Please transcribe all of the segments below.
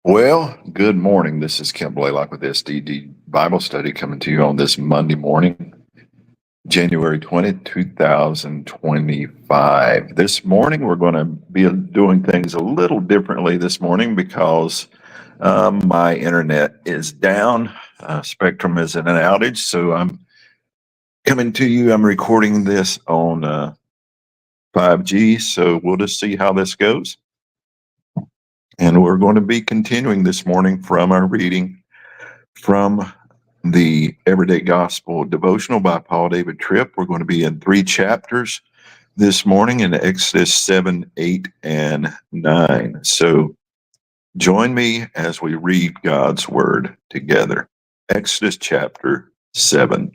Well, good morning. This is Kim Blaylock with SDD Bible Study coming to you on this Monday morning, January 20th, 2025. This morning, we're going to be doing things a little differently this morning because my internet is down. Spectrum is in an outage, so I'm coming to you. I'm recording this on 5G, so we'll just see how this goes. And we're going to be continuing this morning from our reading from the Everyday Gospel Devotional by Paul David Tripp. We're going to be in 3 chapters this morning in Exodus 7, 8, and 9. So join me as we read God's Word together. Exodus chapter 7.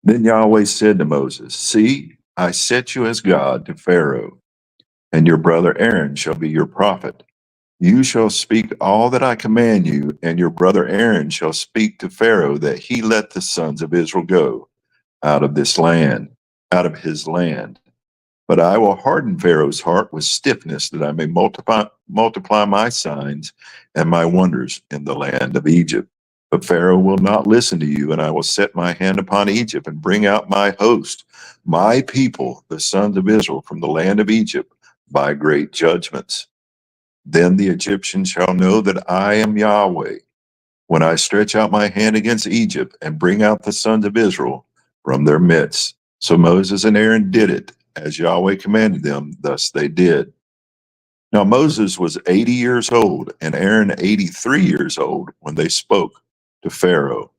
Then Yahweh said to Moses, "See, I set you as God to Pharaoh, and your brother Aaron shall be your prophet. You shall speak all that I command you, and your brother Aaron shall speak to Pharaoh that he let the sons of Israel go out of this land, out of his land. But I will harden Pharaoh's heart with stiffness, that I may multiply my signs and my wonders in the land of Egypt. But Pharaoh will not listen to you, and I will set my hand upon Egypt and bring out my host, my people, the sons of Israel, from the land of Egypt by great judgments. Then the Egyptians shall know that I am Yahweh, when I stretch out my hand against Egypt and bring out the sons of Israel from their midst." So Moses and Aaron did it as Yahweh commanded them, thus they did. Now Moses was 80 years old and Aaron 83 years old when they spoke to Pharaoh.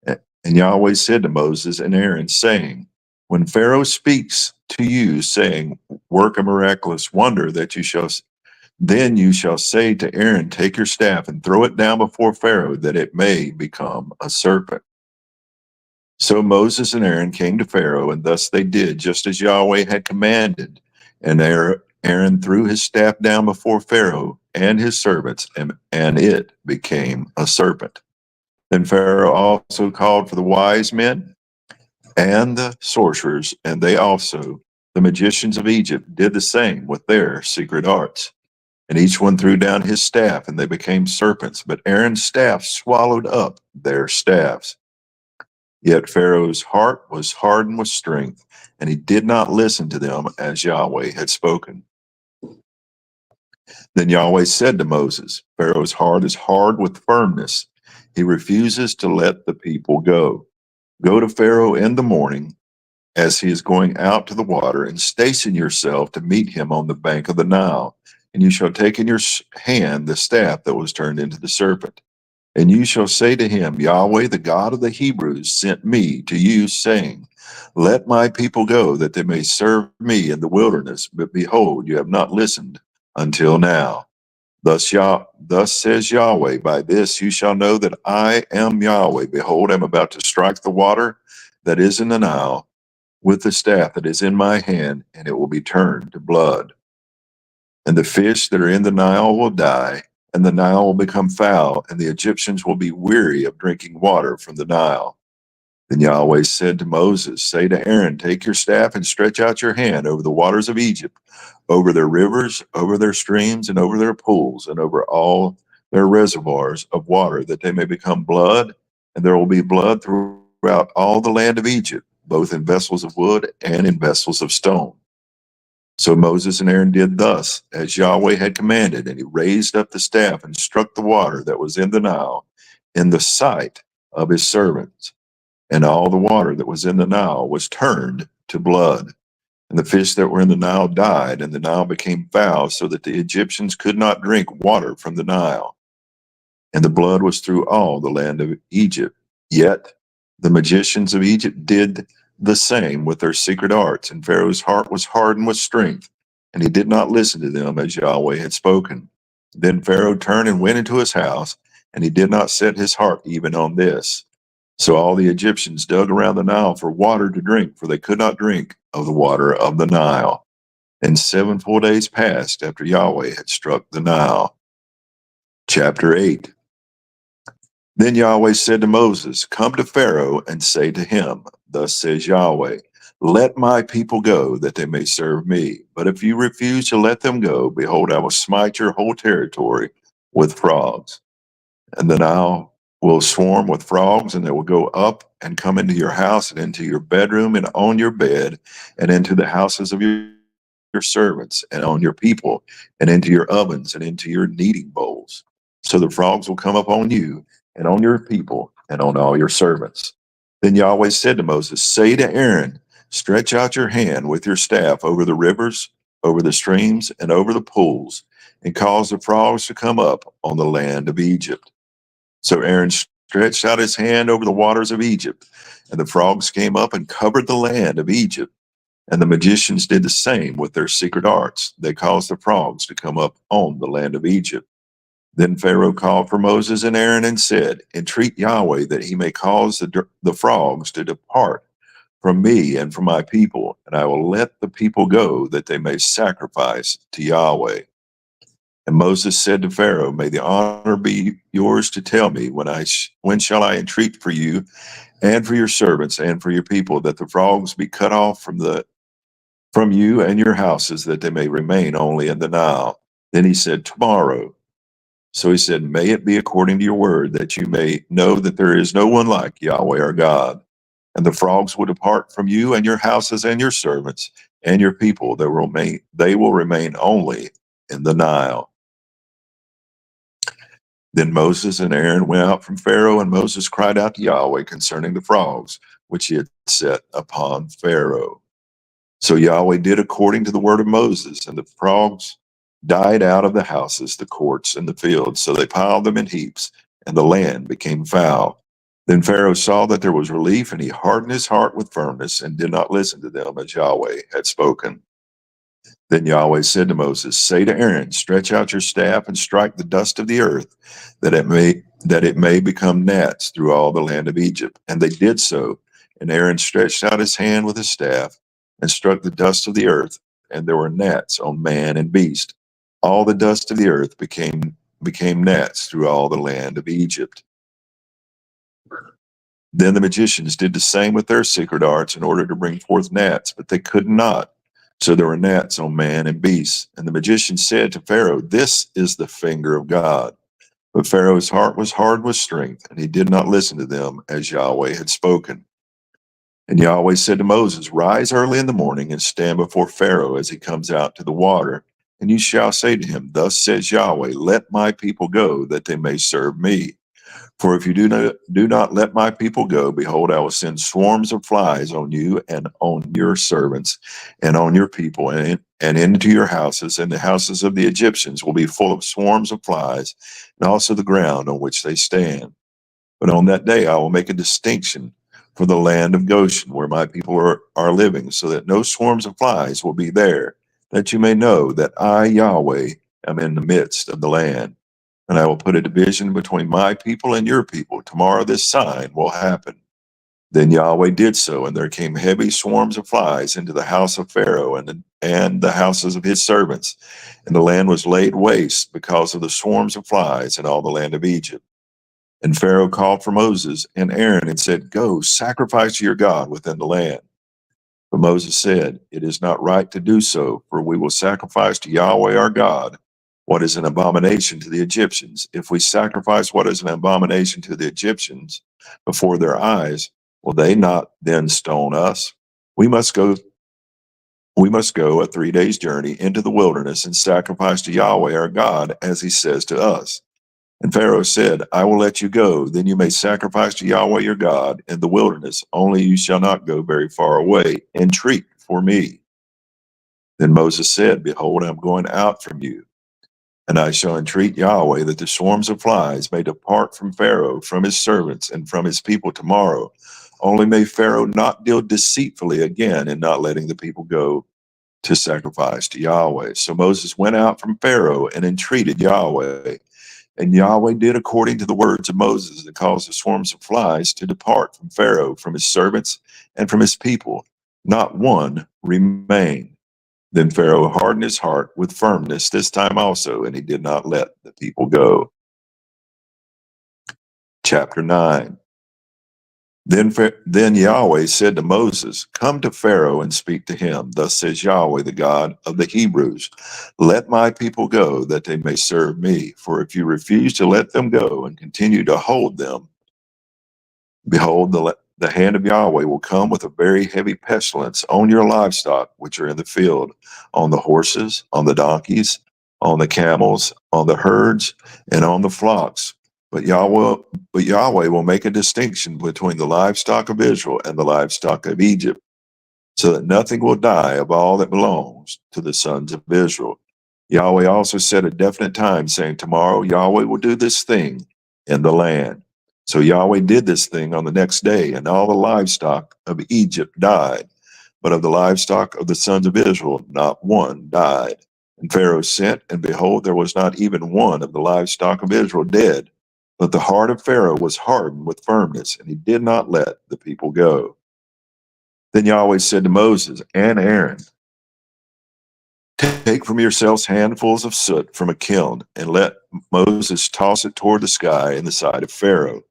And Yahweh said to Moses and Aaron, saying, "When Pharaoh speaks to you, saying, 'Work a miraculous wonder that you shall,' then you shall say to Aaron, 'Take your staff and throw it down before Pharaoh, that it may become a serpent.'" So Moses and Aaron came to Pharaoh, and thus they did, just as Yahweh had commanded. And Aaron threw his staff down before Pharaoh and his servants, and it became a serpent. Then Pharaoh also called for the wise men and the sorcerers, and they also, the magicians of Egypt, did the same with their secret arts. And each one threw down his staff, and they became serpents. But Aaron's staff swallowed up their staffs. Yet Pharaoh's heart was hardened with strength, and he did not listen to them as Yahweh had spoken. Then Yahweh said to Moses, "Pharaoh's heart is hard with firmness. He refuses to let the people go. Go to Pharaoh in the morning as he is going out to the water, and station yourself to meet him on the bank of the Nile. And you shall take in your hand the staff that was turned into the serpent. And you shall say to him, 'Yahweh, the God of the Hebrews, sent me to you, saying, Let my people go, that they may serve me in the wilderness. But behold, you have not listened until now. Thus says Yahweh, by this you shall know that I am Yahweh. Behold, I am about to strike the water that is in the Nile with the staff that is in my hand, and it will be turned to blood. And the fish that are in the Nile will die, and the Nile will become foul, and the Egyptians will be weary of drinking water from the Nile.' Then Yahweh said to Moses, 'Say to Aaron, take your staff and stretch out your hand over the waters of Egypt, over their rivers, over their streams, and over their pools, and over all their reservoirs of water, that they may become blood, and there will be blood throughout all the land of Egypt, both in vessels of wood and in vessels of stone.' So Moses and Aaron did thus, as Yahweh had commanded, and he raised up the staff and struck the water that was in the Nile in the sight of his servants. And all the water that was in the Nile was turned to blood. And the fish that were in the Nile died, and the Nile became foul, so that the Egyptians could not drink water from the Nile. And the blood was through all the land of Egypt. Yet the magicians of Egypt did the same with their secret arts, and Pharaoh's heart was hardened with strength, and he did not listen to them as Yahweh had spoken. Then Pharaoh turned and went into his house, and he did not set his heart even on this. So all the Egyptians dug around the Nile for water to drink, for they could not drink of the water of the Nile. And 7 full days passed after Yahweh had struck the Nile. Chapter 8. Then Yahweh said to Moses, "Come to Pharaoh and say to him, Thus says Yahweh, Let my people go, that they may serve me. But if you refuse to let them go, behold, I will smite your whole territory with frogs. And the Nile will swarm with frogs, and they will go up and come into your house and into your bedroom and on your bed and into the houses of your servants and on your people and into your ovens and into your kneading bowls. So the frogs will come up on you and on your people and on all your servants. Then Yahweh said to Moses, say to Aaron, stretch out your hand with your staff over the rivers, over the streams, and over the pools, and cause the frogs to come up on the land of Egypt. So Aaron stretched out his hand over the waters of Egypt, and the frogs came up and covered the land of Egypt. And the magicians did the same with their secret arts. They caused the frogs to come up on the land of Egypt. Then Pharaoh called for Moses and Aaron and said, entreat Yahweh that he may cause the frogs to depart from me and from my people, and I will let the people go that they may sacrifice to Yahweh. And Moses said to Pharaoh, may the honor be yours to tell me when shall I entreat for you and for your servants and for your people, that the frogs be cut off from you and your houses, that they may remain only in the Nile. Then he said, tomorrow. So he said, may it be according to your word, that you may know that there is no one like Yahweh our God. And the frogs will depart from you and your houses and your servants and your people. They will remain only in the Nile. Then Moses and Aaron went out from Pharaoh, and Moses cried out to Yahweh concerning the frogs, which he had set upon Pharaoh. So Yahweh did according to the word of Moses, and the frogs died out of the houses, the courts, and the fields. So they piled them in heaps, and the land became foul. Then Pharaoh saw that there was relief, and he hardened his heart with firmness and did not listen to them as Yahweh had spoken. Then Yahweh said to Moses, say to Aaron, stretch out your staff and strike the dust of the earth, that it may become gnats through all the land of Egypt. And they did so. And Aaron stretched out his hand with his staff and struck the dust of the earth, and there were gnats on man and beast. All the dust of the earth became gnats through all the land of Egypt. Then the magicians did the same with their secret arts in order to bring forth gnats, but they could not. So there were gnats on man and beasts. And the magician said to Pharaoh, this is the finger of God. But Pharaoh's heart was hard with strength, and he did not listen to them as Yahweh had spoken. And Yahweh said to Moses, rise early in the morning and stand before Pharaoh as he comes out to the water. And you shall say to him, thus says Yahweh, let my people go, that they may serve me. For if you do not let my people go, behold, I will send swarms of flies on you and on your servants and on your people and into your houses, and the houses of the Egyptians will be full of swarms of flies, and also the ground on which they stand. But on that day I will make a distinction for the land of Goshen, where my people are living, so that no swarms of flies will be there, that you may know that I, Yahweh, am in the midst of the land. And I will put a division between my people and your people. Tomorrow this sign will happen. Then Yahweh did so, and there came heavy swarms of flies into the house of Pharaoh and the houses of his servants. And the land was laid waste because of the swarms of flies in all the land of Egypt. And Pharaoh called for Moses and Aaron and said, go, sacrifice to your God within the land. But Moses said, it is not right to do so, for we will sacrifice to Yahweh our God what is an abomination to the Egyptians. If we sacrifice what is an abomination to the Egyptians before their eyes, will they not then stone us? We must go a 3 days journey into the wilderness and sacrifice to Yahweh our God, as he says to us. And Pharaoh said, I will let you go. Then you may sacrifice to Yahweh your God in the wilderness. Only you shall not go very far away. Entreat for me. Then Moses said, behold, I am going out from you, and I shall entreat Yahweh that the swarms of flies may depart from Pharaoh, from his servants, and from his people tomorrow. Only may Pharaoh not deal deceitfully again in not letting the people go to sacrifice to Yahweh. So Moses went out from Pharaoh and entreated Yahweh. And Yahweh did according to the words of Moses, and caused the swarms of flies to depart from Pharaoh, from his servants, and from his people. Not one remained. Then Pharaoh hardened his heart with firmness this time also, and he did not let the people go. Chapter 9. Then Yahweh said to Moses, "Come to Pharaoh and speak to him. Thus says Yahweh, the God of the Hebrews, let my people go that they may serve me. For if you refuse to let them go and continue to hold them, behold, the hand of Yahweh will come with a very heavy pestilence on your livestock, which are in the field, on the horses, on the donkeys, on the camels, on the herds, and on the flocks. But Yahweh will make a distinction between the livestock of Israel and the livestock of Egypt, so that nothing will die of all that belongs to the sons of Israel." Yahweh also set a definite time, saying, "Tomorrow Yahweh will do this thing in the land." So Yahweh did this thing on the next day, and all the livestock of Egypt died. But of the livestock of the sons of Israel, not one died. And Pharaoh sent, and behold, there was not even one of the livestock of Israel dead. But the heart of Pharaoh was hardened with firmness, and he did not let the people go. Then Yahweh said to Moses and Aaron, "Take from yourselves handfuls of soot from a kiln, and let Moses toss it toward the sky in the sight of Pharaoh.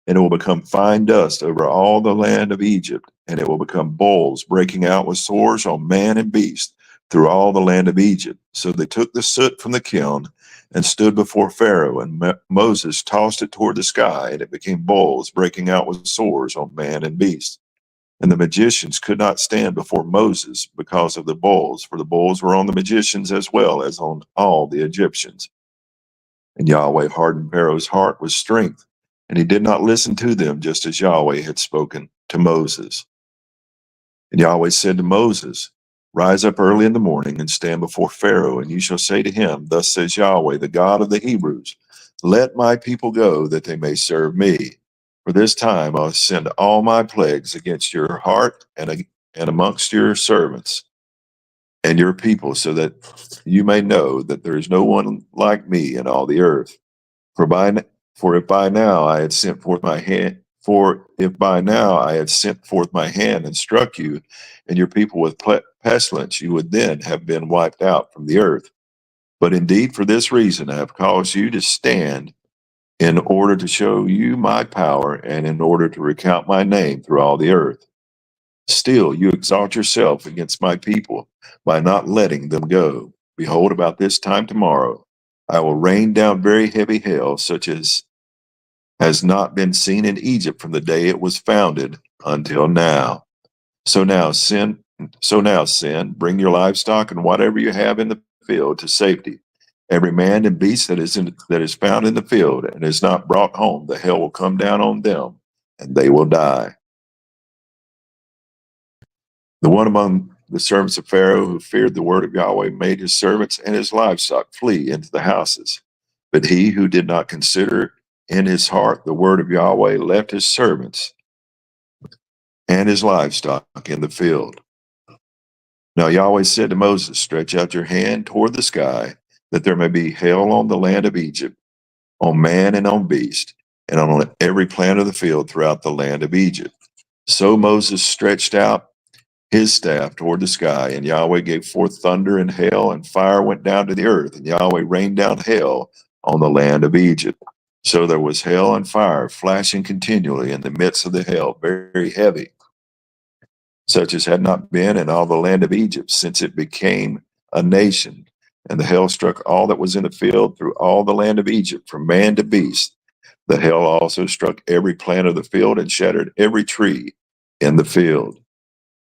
And it will become fine dust over all the land of Egypt, and it will become boils breaking out with sores on man and beast through all the land of Egypt." So they took the soot from the kiln and stood before Pharaoh, and Moses tossed it toward the sky, and it became boils breaking out with sores on man and beast. And the magicians could not stand before Moses because of the bulls, for the bulls were on the magicians as well as on all the Egyptians. And Yahweh hardened Pharaoh's heart with strength, and he did not listen to them, just as Yahweh had spoken to Moses. And Yahweh said to Moses, "Rise up early in the morning and stand before Pharaoh, and you shall say to him, Thus says Yahweh, the God of the Hebrews, let my people go that they may serve me. For this time I'll send all my plagues against your heart and amongst your servants and your people, so that you may know that there is no one like me in all the earth. For by for if by now I had sent forth my hand, for if by now I had sent forth my hand and struck you and your people with pestilence, you would then have been wiped out from the earth. But indeed, for this reason I have caused you to stand, in order to show you my power and in order to recount my name through all the earth. Still, you exalt yourself against my people by not letting them go. Behold, about this time tomorrow, I will rain down very heavy hail, such as has not been seen in Egypt from the day it was founded until now. So now sin, bring your livestock and whatever you have in the field to safety. Every man and beast that is found in the field and is not brought home, the hail will come down on them, and they will die. The one among the servants of Pharaoh who feared the word of Yahweh made his servants and his livestock flee into the houses. But he who did not consider in his heart the word of Yahweh left his servants and his livestock in the field. Now Yahweh said to Moses, "Stretch out your hand toward the sky, that there may be hail on the land of Egypt, on man and on beast, and on every plant of the field throughout the land of Egypt." So Moses stretched out his staff toward the sky, and Yahweh gave forth thunder and hail, and fire went down to the earth, and Yahweh rained down hail on the land of Egypt. So there was hail and fire flashing continually in the midst of the hail, very heavy, such as had not been in all the land of Egypt since it became a nation. And the hail struck all that was in the field through all the land of Egypt, from man to beast. The hail also struck every plant of the field and shattered every tree in the field.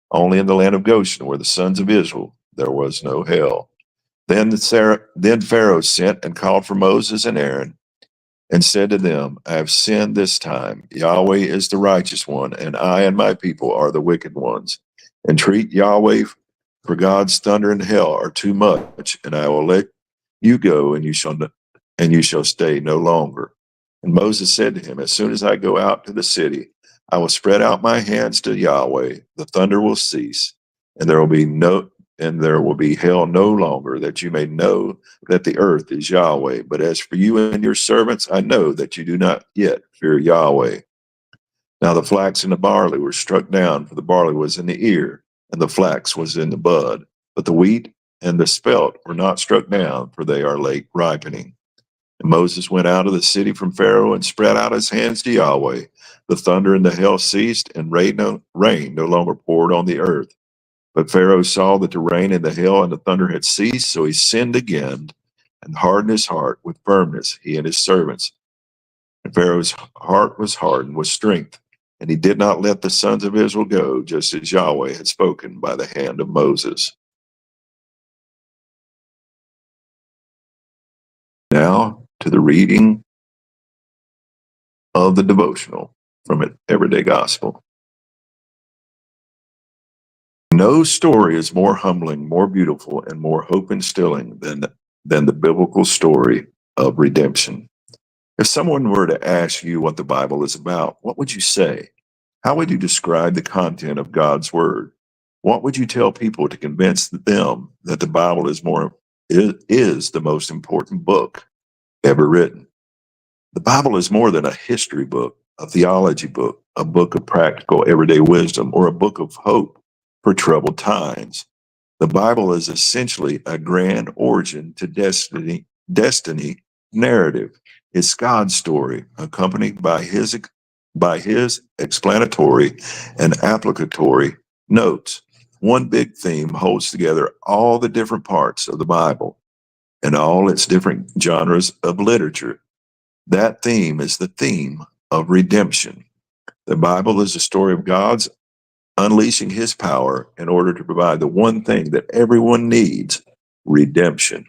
Only in the land of Goshen, where the sons of Israel, there was no hail. Then Pharaoh sent and called for Moses and Aaron and said to them, "I have sinned this time. Yahweh is the righteous one, and I and my people are the wicked ones. Entreat Yahweh, for God's thunder and hail are too much, and I will let you go, and you shall stay no longer." And Moses said to him, "As soon as I go out to the city, I will spread out my hands to Yahweh. The thunder will cease, and there will be hail no longer, that you may know that the earth is Yahweh. But as for you and your servants, I know that you do not yet fear Yahweh." Now the flax and the barley were struck down, for the barley was in the ear, and the flax was in the bud. But the wheat and the spelt were not struck down, for they are late ripening. And Moses went out of the city from Pharaoh and spread out his hands to Yahweh. The thunder and the hail ceased, and rain no longer poured on the earth. But Pharaoh saw that the rain and the hail and the thunder had ceased, so he sinned again and hardened his heart with firmness, he and his servants. And Pharaoh's heart was hardened with strength, and he did not let the sons of Israel go, just as Yahweh had spoken by the hand of Moses. Now to the reading of the devotional from Everyday Gospel. No story is more humbling, more beautiful, and more hope-instilling than the biblical story of redemption. If someone were to ask you what the Bible is about, what would you say? How would you describe the content of God's Word? What would you tell people to convince them that the Bible is the most important book ever written? The Bible is more than a history book, a theology book, a book of practical everyday wisdom, or a book of hope for troubled times. The Bible is essentially a grand origin to destiny narrative. It's God's story, accompanied by his explanatory and applicatory notes. One big theme holds together all the different parts of the Bible and all its different genres of literature. That theme is the theme of redemption. The Bible is a story of God's unleashing his power in order to provide the one thing that everyone needs: redemption.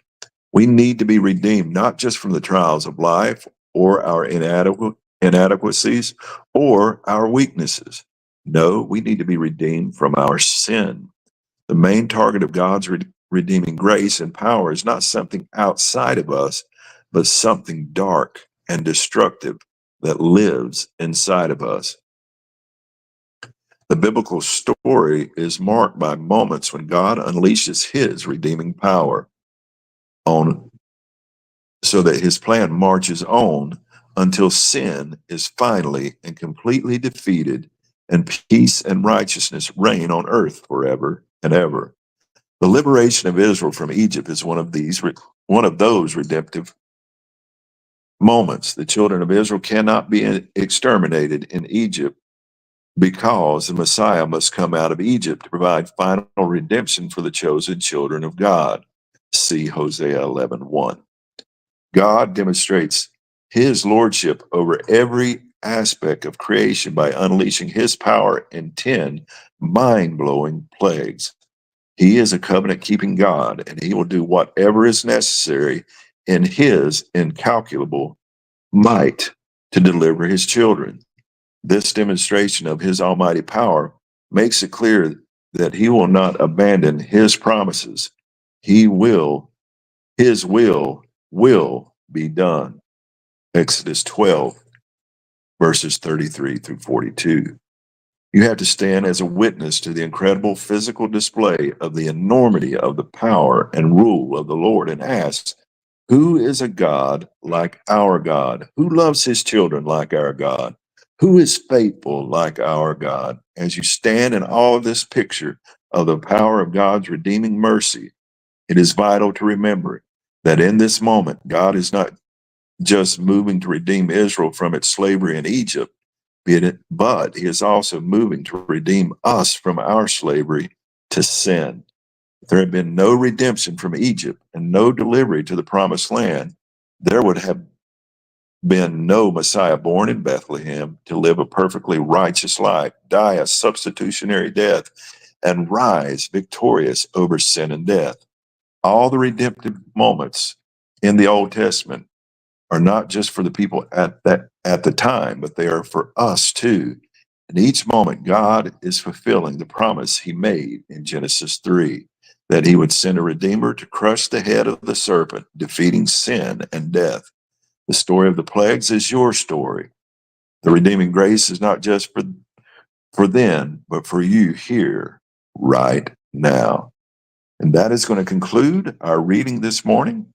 We need to be redeemed not just from the trials of life or our inadequacies or our weaknesses. No, we need to be redeemed from our sin. The main target of God's redeeming grace and power is not something outside of us, but something dark and destructive that lives inside of us. The biblical story is marked by moments when God unleashes his redeeming power on so that his plan marches on until sin is finally and completely defeated and peace and righteousness reign on earth forever and ever. The liberation of Israel from Egypt is one of those redemptive moments. The children of Israel cannot be exterminated in Egypt because the Messiah must come out of Egypt to provide final redemption for the chosen children of God. See Hosea 11:1. God demonstrates his lordship over every aspect of creation by unleashing his power in 10 mind-blowing plagues. He is a covenant-keeping God, and he will do whatever is necessary in his incalculable might to deliver his children. This demonstration of his almighty power makes it clear that he will not abandon his promises. His will be done. Exodus 12, verses 33 through 42. You have to stand as a witness to the incredible physical display of the enormity of the power and rule of the Lord and ask, who is a God like our God? Who loves his children like our God? Who is faithful like our God? As you stand in all of this picture of the power of God's redeeming mercy, it is vital to remember that in this moment, God is not just moving to redeem Israel from its slavery in Egypt, but he is also moving to redeem us from our slavery to sin. If there had been no redemption from Egypt and no delivery to the promised land, there would have been no Messiah born in Bethlehem to live a perfectly righteous life, die a substitutionary death, and rise victorious over sin and death. All the redemptive moments in the Old Testament are not just for the people at the time, but they are for us too. In each moment, God is fulfilling the promise he made in Genesis 3, that he would send a redeemer to crush the head of the serpent, defeating sin and death. The story of the plagues is your story. The redeeming grace is not just for then, but for you here, right now. And that is going to conclude our reading this morning.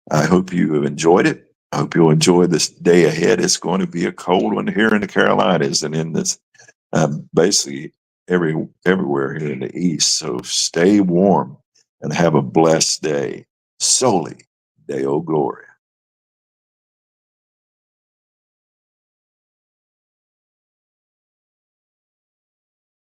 I hope you have enjoyed it. I hope you'll enjoy this day ahead. It's going to be a cold one here in the Carolinas and in this basically everywhere here in the East. So stay warm and have a blessed day. Soli Deo Gloria.